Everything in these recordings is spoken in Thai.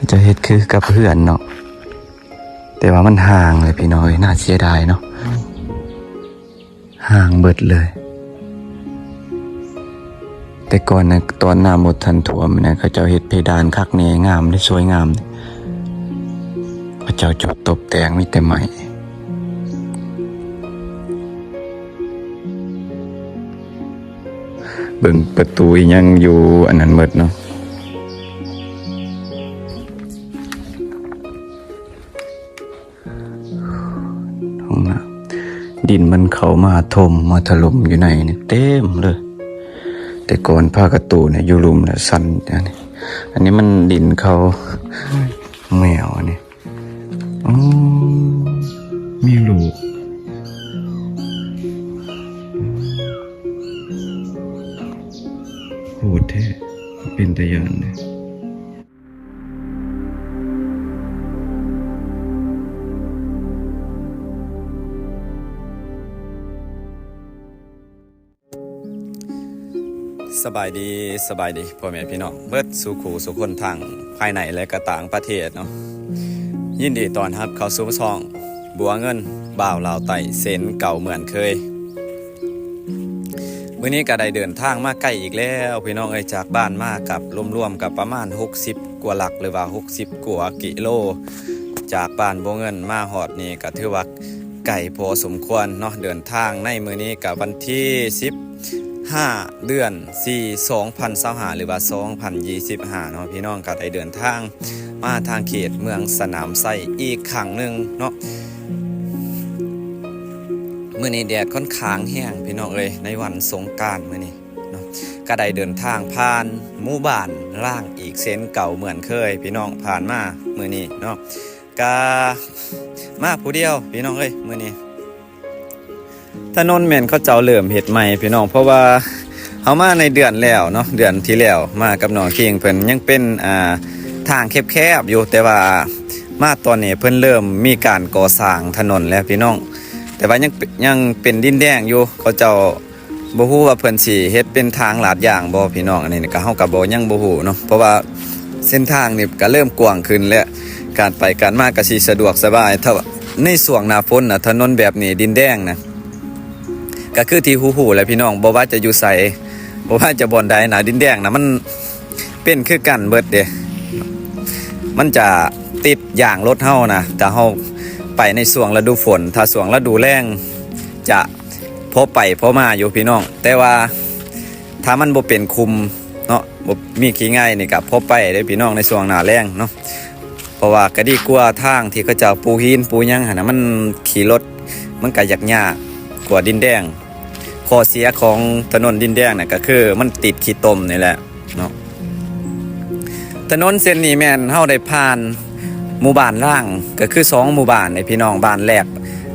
จะเฮ็ดคือกับเพื่อนเนาะแต่ว่ามันห่างเลยพี่น้อยน่าเสียดายเนาะห่างเบิดเลยแต่ก่อนนะตอนน้ำหมดทันท่วมนะเขาเจ้าเฮ็ดเพดานคักแน่งามได้สวยงามเขาเจ้าจดตบแต่งมีแต่ใหม่เบิ่งประตูยังอยู่อันนั้นหมดเนาะห้องน้ำดินมันเข้ามาถมมาถล่มอยู่ในนี่เต็มเลยแต่ก่อนผ้ากระตูเนี่ยอยู่ลุมเนี่ยสั่นอันนี้มันดินเขาแมวอันนี้มีลูกโหดแท้เป็นตะยานเลยสบายดีพ่อแม่พี่น้องเบิดสู่ขู่สู่คนทางภายในและก็ต่างประเทศเนาะยินดีต้อนรับเข้าสู่ช่องบัวเงินบ่าวลาวไต่เซนเก่าเหมือนเคยมื้อนี้ก็ได้เดินทางมาใกล้อีกแล้วพี่น้องจากบ้านมากับรวมๆกับประมาณ60กว่าหลักหรือว่า60กว่ากิโลจากบ้านบัวเงินมาฮอดนี่ก็ถือว่าไกลพอสมควรเนาะเดินทางในมื้อนี้กับวันที่5 เดือน4 2025หรือว่า2025เนาะพี่น้องก็ได้เดินทางมาทางเขตเมืองสนามไส้อีกครั้งหนึ่งเนาะมื้อนี้แดดค่อนข้างแห้งพี่น้องในวันสงกรานต์มื้อนี้เนาะก็ได้เดินทางผ่านหมู่บ้านล่างอีกเส้นเก่าเหมือนเคยพี่น้องผ่านมามื้อนี้เนาะก็มาผู้เดียวพี่น้องมื้อนี้ถนนแม่นเขาเจ้าเริ่มเฮ็ดใหม่พี่น้องเพราะว่าเฮามาในเดือนแล้วเนาะเดือนที่แล้วมากับน้องคิงเพิ่นยังเป็นทางแคบๆอยู่แต่ว่ามาตอนนี้เพิ่นเริ่มมีการก่อสร้างถนนแล้วพี่น้องแต่ว่ายังเป็นดินแดงอยู่เขาเจ้าบ่ฮู้ว่าเพิ่นสิเฮ็ดเป็นทางลาดยางบ่พี่น้องอันนี้ก็เฮาก็บ่ยังบ่ฮู้เนาะเพราะว่าเส้นทางนี่ก็เริ่มกว้างขึ้นแล้วการไปการมาก็สิสะดวกสบายถ้าในช่วงหน้าฝนน่ะถนนแบบนี้ดินแดงนะก็คือที่หูๆแหละพี่น้องบ่ว่าจะอยู่ไสบ่ว่าจะบ่อนใดนะดินแดงนะมันเป็นคือกันเบิดเด้มันจะติดอย่างรถเฮานะแต่เฮาไปในช่วงฤดูฝนถ้าช่วงฤดูแล้งจะพอไปพอมาอยู่พี่น้องแต่ว่าถ้ามันบ่เป็นคุมเนาะบ่มีขี้ง่ายนี่ก็พอไปได้พี่น้องในช่วงหน้าแล้งเนาะเพราะว่าก็ดีกว่าทางที่เขาเจ้าปูหินปูหยังหั่นน่ะมันขี่รถมันก็ยากกว่าดินแดงข้อเสียของถนนดินแดงน่ะก็คือมันติดขี้ตมนี่แหละเนาะถนนเส้นนี้แม่นเฮาได้ผ่านหมู่บ้านล่างก็คือ2หมู่บ้านพี่น้องบ้านแรก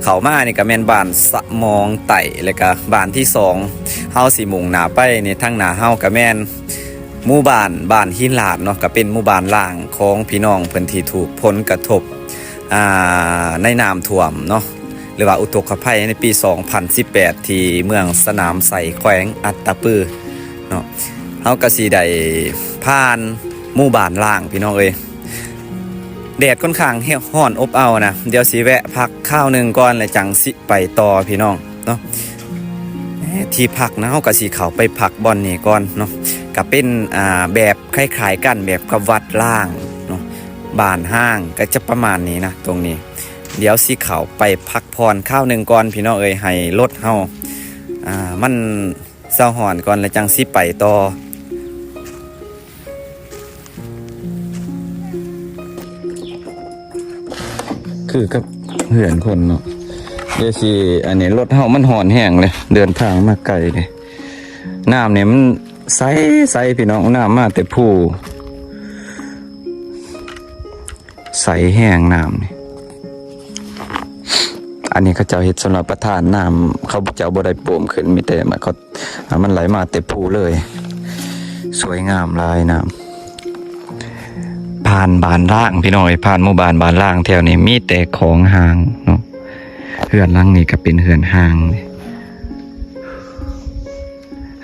เข้ามานี่ก็แม่นบ้านสะมองไต่แล้วก็บ้านที่2เฮาสิมุ่งหน้าไปนี่ทางหน้าเฮาก็แม่นหมู่บ้านหินลาดเนาะก็เป็นหมู่บ้านล่างของพี่น้องเพิ่นที่ถูกผลกระทบในน้ำท่วมเนาะหรือว่าอุทกภัยในปี2018ที่เมืองสนามไส่แขวงอัตตปือเนาะเฮาก็สิได้ผ่านหมู่บ้านล่างพี่น้องแดดค่อนข้างร้อนอบอ้าวนะเดี๋ยวสิแวะพักข้าวนึงก่อนแล้วจังสิไปต่อพี่น้องเนาะที่พักนะเฮาก็สิเข้าไปพักบ่อนนี่ก่อนเนาะก็เป็นแบบคล้ายๆกันแบบกับวัดล่างเนาะบ้านห้างก็จะประมาณนี้นะตรงนี้เดี๋ยวสิเขาไปพักผ่อนข้าวหนึ่งก่อนพี่น้องให้รถเฮามันเศร้าหอนก่อนแล้วจังสิไปต่อคือกับเหือนคนเนาะเดี๋ยวสิอันนี้รถเฮามันหอนแห้งเลยเดินทางมาไกลเลยน้ำเนี่ยมันใสพี่น้องน้ำมาแต่ผู้ใสแห้งน้ำนี่อันนี้เขาเจ้าเฮ็ดสำหรับประทานน้ำเขาเจ้าบ่ได้โป่มขึ้นมีแต่มันไหลมาแต่ภูเลยสวยงามลายน้ำผ่านบ้านล่างพี่น้อยผ่านหมู่บ้านล่างแถวนี้มีแต่ของห่างเนาะเฮือนหลังนี้ก็เป็นเฮือนห่าง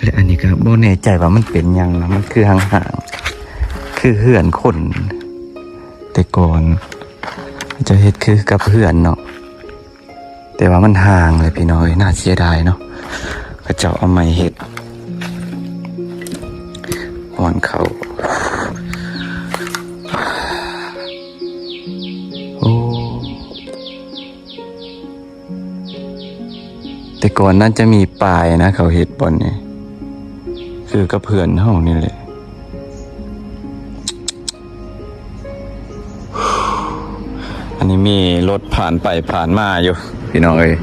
และอันนี้ก็บ่แน่ใจว่ามันเป็นหยังนะมันคือห่างๆคือเฮือนคน แต่ก่อนจะเฮ็ดคือกับเพื่อนเนาะแต่ว่ามันห่างเลยพี่น้อยน่าเสียดายเนาะก็เจ้าเอาไม้เฮ็ดอ่อนเขาโอ้แต่ก่อนนั้นจะมีปลายนะเขาเฮ็ดบอนนี่คือกับเพื่อนเฮานี่แหละอันนี้มีรถผ่านไปผ่านมาอยู่พี่น้องเอ้ย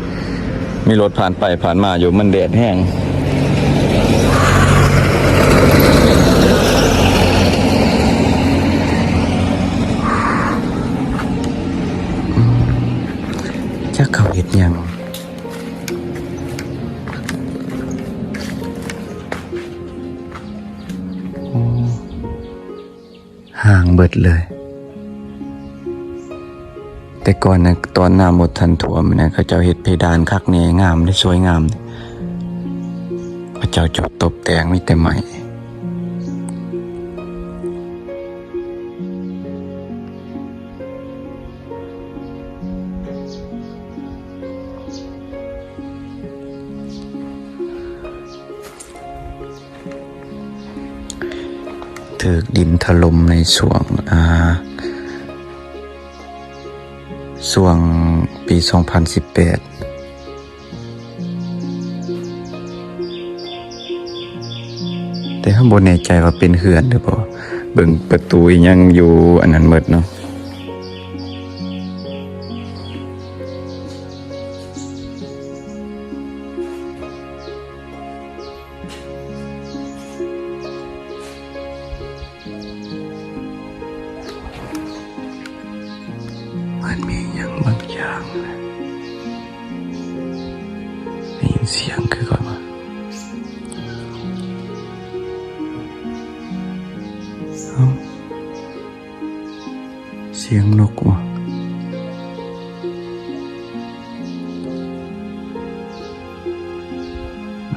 มีรถผ่านไปผ่านมาอยู่มันแดดแห้งจะเขาเฮ็ดยังห่างเบิดเลยแต่ก่อนนะตอนน้ำหมดทันท่วมนะเขาเจ้าเฮ็ดเพดานคักแน่งามได้สวยงามเขาเจ้าจดตบแต่งมีแต่ใหม่ถูกดินถล่มในช่วงปี 2018แต่ข้างบนในใจว่าเป็นเหือนหรือเปล่าเบิ่งประตูยังอยู่อันนั้นหมดเนาะมันมีอย่างบางอย่างได้ยินเสียงคือก่อนว่าเสียงนกว่ะ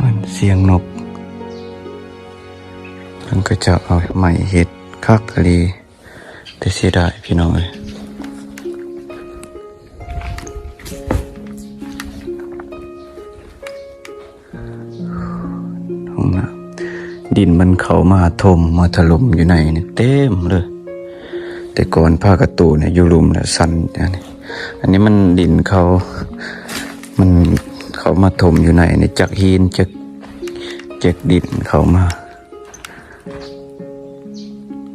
มันเสียงนกมันก็จะเอาไม้เห็ดคักกะลีแต่เสียดายพี่น้องเลยดินมันเข้ามาถมมาถล่มอยู่ในนี่เต็มเลยแต่ก่อนผ้ากระตูเนี่ยอยู่ลุมเนี่ยสั่นอันนี้มันดินมันเข้ามาถมอยู่ในนี่จากหินจากดินเข้ามา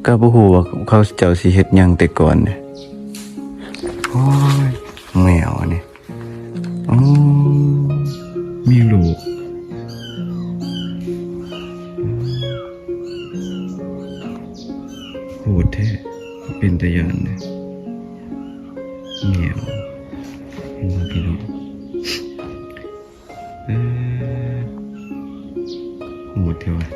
ก็บ่ฮู้ว่าเขาเจ้าสิเฮ็ดหยังแต่ก่อนเนี่ยโอ้ยแมวนี่อ๋อมีลูกโหดแท้เป็นตะยานเนี่ยเหนียวเห็นไหมพี่น้องโหดเท่าไหร่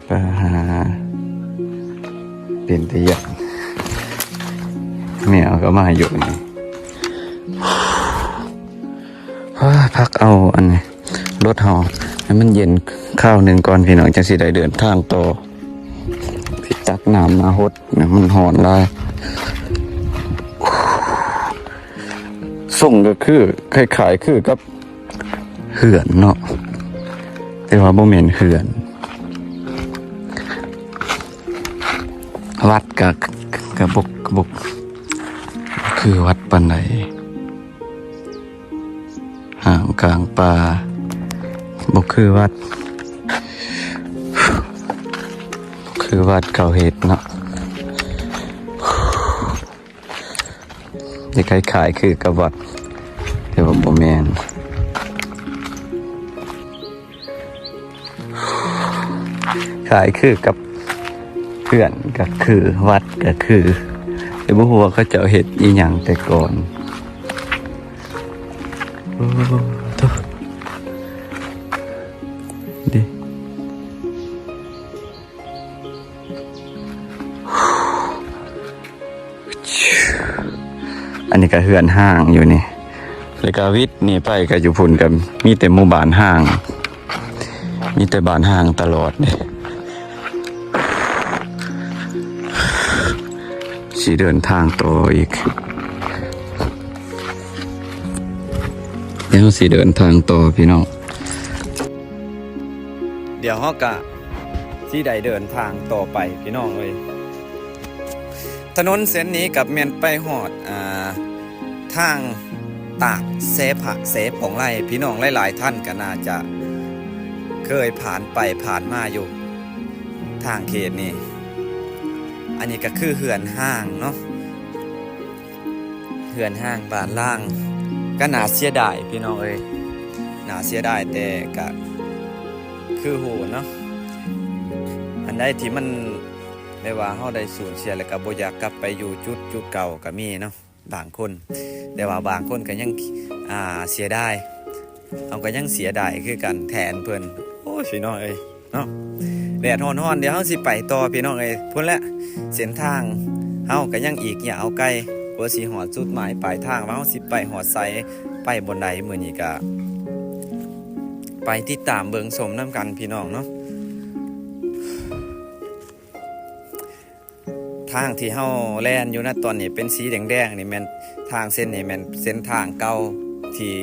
ปลาหาเป็นตะยานเหนียวก็มาอยู่นี่พักเอาอันนี้รถเฮาให้มันเย็นข้าวหนึ่งก่อนพี่น้องจังสิได้เดินทางต่อพี่ตักน้ำมาฮดนะมันหอนได้ส่งก็คือคล้ายๆคือกับเหือนเนาะแต่ว่าบ่แม่นเหือนวัดกับบกคือวัดปานใดห่างกลางป่าบกคือวัดเขาเฮ็ดเนาะจะคล้ายๆคือกับวัดแต่ว่าบ่แม่นคล้ายคือกับเพื่อนก็คือวัดก็คือแต่บ่ฮู้ว่าเขาเจ้าเฮ็ดอีหยังแต่ก่อนโอ้ทุกดิอันนี้ก็เฮือนห้างอยู่นี่แล้วก็วิทย์นี่ไปก็อยู่พุ่นกับมีแต่หมู่บ้านห้าง มีแต่บ้านห่างตลอดเนี่ยสิเดินทางต่ออีกแล้วสิเดินทางต่อพี่น้องเดี๋ยวฮอกกะที่ใดเดินทางต่อไปพี่น้องเลยถนนเส้นนี้กับเมียนไปหอดทางตากเสผักเสปองไร่พี่น้องหลายๆท่านก็น่าจะเคยผ่านไปผ่านมาอยู่ทางเขตนี้อันนี้ก็คือเหือนห้างเนาะเหือนห้างบ้านล่างก็น่าเสียดายพี่น้องเอ้ยน่าเสียดายแต่ก็คือโหเนาะอันใดที่มันได้ว่าเฮาได้สูญเสียแล้วก็บ่อยากกลับไปอยู่จุดเก่าก็มีเนาะบางคนแต่ว่าบางคนก็ยังเสียดายเอาก็ยังเสียดายคือกันแทนเพิ่นโอ้ยพี่น้องเอ้ยเนาะแดดร้อนๆเดี๋ยวเฮาสิไปต่อพี่น้องเอ้ยพุ่นละเส้นทางเฮาก็ยังอีกอย่าเอาไกลกว่าสิฮอดจุดหมายปลายทางว่าเฮาสิไปฮอดไสไปบนใดมื้อนี้ก็ไปติดตามเบิ่งชมนํกันพี่น้องเนาะทางที่เฮาแล่นอยู่นะตอนนี้เป็นสีแดงๆนี่แม่นทางเส้นนี่แม่นเส้นทางเก่าที่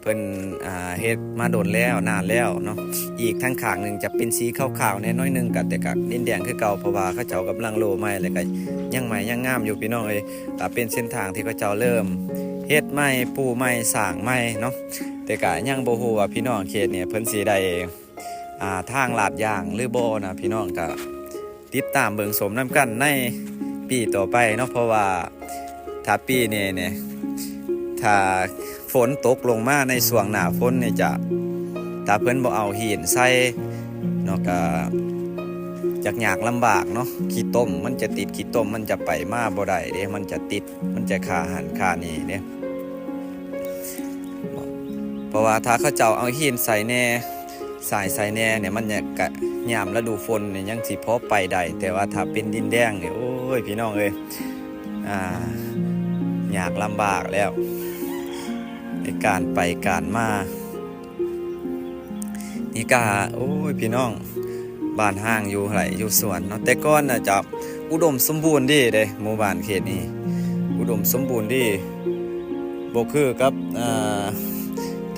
เพิ่นเฮ็ดมาโดนแล้วนานแล้วเนาะอีกทางข้างนึงจะเป็นสีขาวๆแน่น้อยนึงก็แต่ก็ดินแดงคือเก่าเพราะว่าเขาเจ้ากำลังโลใหม่แล้วก็ยังใหม่ยังงามอยู่พี่น้องเอ้ยก็เป็นเส้นทางที่เขาเจ้าเริ่มเฮ็ดใหม่ปูใหม่สร้างใหม่เนาะแต่ก็ยังบ่ฮู้ว่าพี่น้องเขตเนี่ยเพิ่นสิได้ทางลาดยางหรือบ่นะพี่น้องก็ติดตามเบิ่งชมนํกันในปีต่อไปเนาะเพราะว่าถ้าปีนี้เนี่ยถ้าฝนตกลงมาในช่วงหน้าฝนเนี่ยจะถ้าเพิ่นบ่เอาหินใส่เนาะก็จักยากลำบากเนาะขี้ต้มมันจะติดขี้ต้มมันจะไปมาบ่ได้เด้มันจะติดมันจะคาหันคานี่เด้เพราะว่าถ้าเขาเจ้าเอาหินใส่แน่สายใส่แน่เนี่ยมันจะยามฤดูฝนเนี่ยยังสิพอไปได้แต่ว่าถ้าเป็นดินแดงเนี่ยโอ้ยพี่น้องเอ้ยยากลำบากแล้วในการไปการมานี่ก็โอ้ยพี่น้องบ้านห้างอยู่ไหลอยู่สวนเนาะแต่ก่อนน่ะจะอุดมสมบูรณ์ดีเด้หมู่บ้านเขตนี้อุดมสมบูรณ์ดีบ่คือกับ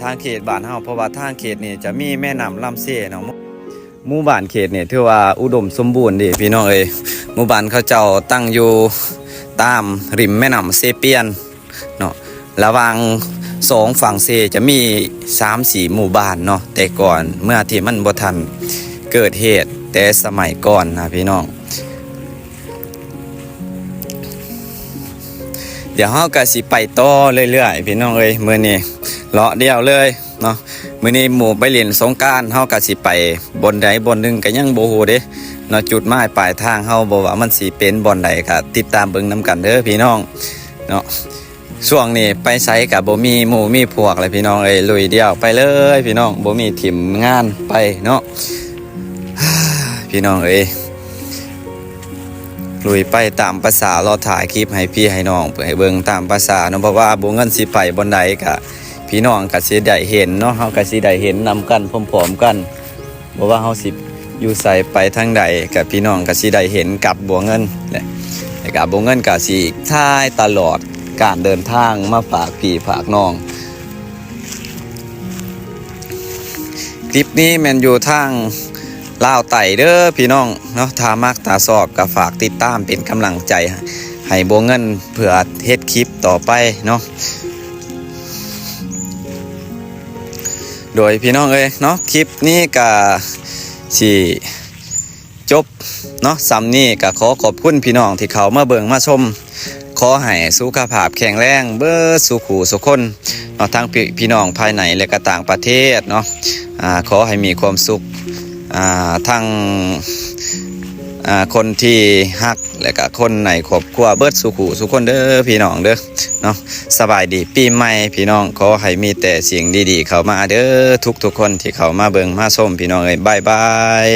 ทางเขตบ้านเฮาเพราะว่าทางเขตนี่จะมีแม่น้ำลำเซ่เนาะหมู่บ้านเขตนี่ถือว่าอุดมสมบูรณ์ดีพี่น้องเอ้ยหมู่บ้านเขาเจ้าตั้งอยู่ตามริมแม่น้ำเซเปียนเนาะระหว่างสองฝั่งเซจะมี 3-4 หมู่บ้านเนาะแต่ก่อนเมื่อที่มันบ่ทันเกิดเหตุแต่สมัยก่อนนะพี่น้องเดี๋ยวเฮาก็สิไปต่อเรื่อยๆพี่น้องเอ้ยมื้อนี้เลาะเดียวเลยเนาะมื้อนี้หมู่ไปเล่นสงกรานต์เฮาก็สิไปบนใดบนหนึงก็ยังบ่ฮู้เด้เนาะจุดหมายปลายทางเฮาบ่ว่ามันสิเป็นบ่อนใดก็ติดตามเบิ่งนํกันเด้อพี่น้องเนาะช่วงนี้ไปไสก็บ่มีหมู่มีพวกเลยพี่น้องเอ้ยลุยเดียวไปเลยพี่น้องบ่มีถิ่มงานไปเนาะพี่น้องเอ้ยลุยไปตามภาษารอถ่ายคลิปให้พี่ให้น้องให้เบิ่งตามภาษาเนาะเพราะว่าบ่เงินสิไปบ่อนใดก็พี่น้องก็สิได้เห็นเนาะเฮาก็สิได้เห็นนำกันพร้อมๆกันบ่ว่าเฮาสิอยู่ใส่ไปทางใดกับพี่น้องก็สิได้เห็นกับบัวเงินและกับบัวเงินก็สิท้ายตลอดการเดินทางมาฝากพี่ฝากน้องคลิปนี้แม่นอยู่ทางลาวไต่เด้อพี่น้องเนาะถ้ามักตาสอบก็ฝากติดตามเป็นกำลังใจให้บัวเงินเพื่อเฮ็ดคลิปต่อไปเนาะโดยพี่น้องเอ้ยเนาะคลิปนี้ก็สิจบเนาะซ้ำนี้ก็ขอขอบคุณพี่น้องที่เขามาเบิ่งมาชมขอให้สุขภาพแข็งแรงเบิดสุขุสุขคนเนาะทั้งพี่น้องภายในและก็ต่างประเทศเนาะขอให้มีความสุขทั้งคนที่ฮักและก็คนในครอบครัวเบิดสุขุสุขคนเด้อพี่น้องเด้อเนาะสบายดีปีใหม่พี่น้องขอให้มีแต่สิ่งดีๆเข้ามาเด้อทุกๆคนที่เข้ามาเบิ่งมาชมพี่น้องเอ้ยบ๊ายบาย